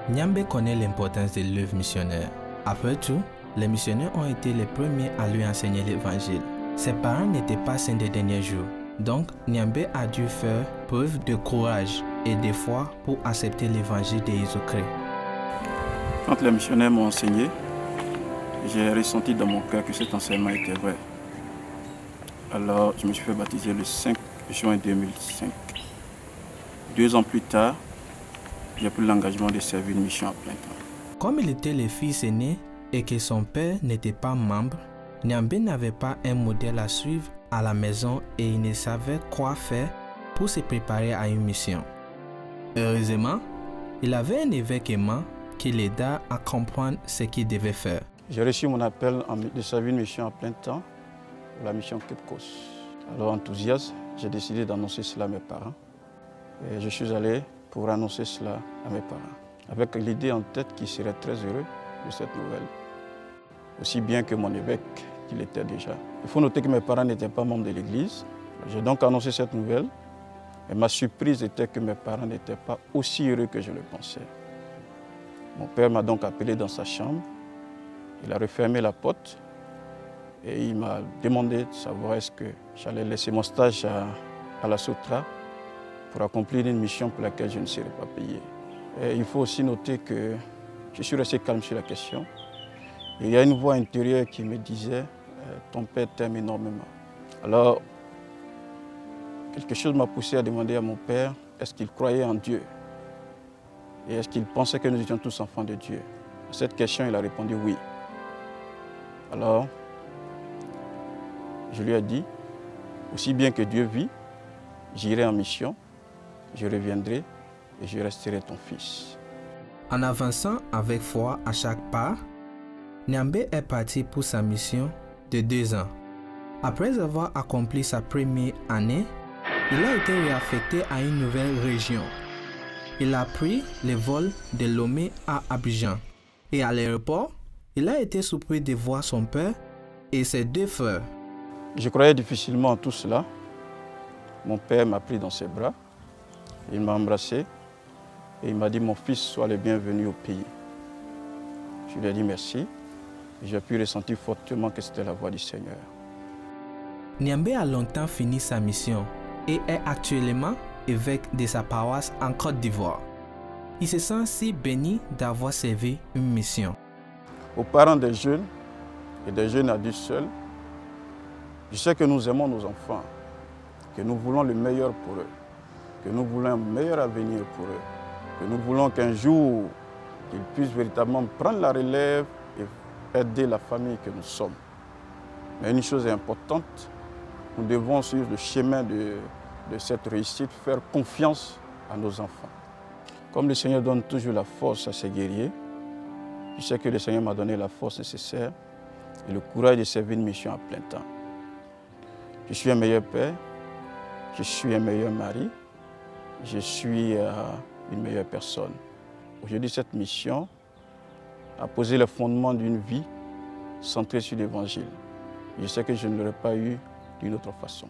Niambé connaît l'importance de l'œuvre missionnaire. Après tout, les missionnaires ont été les premiers à lui enseigner l'évangile. Ses parents n'étaient pas saints des derniers jours. Donc, Niambé a dû faire preuve de courage et de foi pour accepter l'évangile de Jésus-Christ. Quand les missionnaires m'ont enseigné, j'ai ressenti dans mon cœur que cet enseignement était vrai. Alors, je me suis fait baptiser le 5 juin 2005. 2 ans plus tard, j'ai pris l'engagement de servir une mission à plein temps. Comme il était le fils aîné et que son père n'était pas membre, Niambé n'avait pas un modèle à suivre à la maison et il ne savait quoi faire pour se préparer à une mission. Heureusement, il avait un évêque aimant qui l'aida à comprendre ce qu'il devait faire. J'ai reçu mon appel de servir une mission à plein temps, la mission Cape Coast. Alors, enthousiaste, j'ai décidé d'annoncer cela à mes parents. Et je suis allé pour annoncer cela à mes parents, avec l'idée en tête qu'ils seraient très heureux de cette nouvelle, aussi bien que mon évêque, qu'il était déjà. Il faut noter que mes parents n'étaient pas membres de l'Église. J'ai donc annoncé cette nouvelle, et ma surprise était que mes parents n'étaient pas aussi heureux que je le pensais. Mon père m'a donc appelé dans sa chambre, il a refermé la porte, et il m'a demandé de savoir est-ce que j'allais laisser mon stage à la Sotra pour accomplir une mission pour laquelle je ne serais pas payé. Et il faut aussi noter que je suis resté calme sur la question. Et il y a une voix intérieure qui me disait « Ton père t'aime énormément ». Alors, quelque chose m'a poussé à demander à mon père est-ce qu'il croyait en Dieu et est-ce qu'il pensait que nous étions tous enfants de Dieu. À cette question, il a répondu oui. Alors, je lui ai dit, aussi bien que Dieu vit, j'irai en mission, je reviendrai et je resterai ton fils. En avançant avec foi à chaque pas, Niambé est parti pour sa mission de 2 ans. Après avoir accompli sa première année, il a été réaffecté à une nouvelle région. Il a pris le vol de Lomé à Abidjan. Et à l'aéroport, il a été surpris de voir son père et ses 2 frères. Je croyais difficilement en tout cela. Mon père m'a pris dans ses bras, il m'a embrassé et il m'a dit « Mon fils, sois le bienvenu au pays ». Je lui ai dit merci et j'ai pu ressentir fortement que c'était la voix du Seigneur. Niambé a longtemps fini sa mission et est actuellement évêque de sa paroisse en Côte d'Ivoire. Il se sent si béni d'avoir servi une mission. Aux parents des jeunes et des jeunes adultes seuls, je sais que nous aimons nos enfants, que nous voulons le meilleur pour eux, que nous voulons un meilleur avenir pour eux, que nous voulons qu'un jour, qu'ils puissent véritablement prendre la relève et aider la famille que nous sommes. Mais une chose est importante, nous devons suivre le chemin de cette réussite, faire confiance à nos enfants. Comme le Seigneur donne toujours la force à ses guerriers, je sais que le Seigneur m'a donné la force nécessaire et le courage de servir une mission à plein temps. Je suis un meilleur père, je suis un meilleur mari, je suis une meilleure personne. Aujourd'hui, cette mission a posé le fondement d'une vie centrée sur l'Évangile. Je sais que je ne l'aurais pas eu d'une autre façon.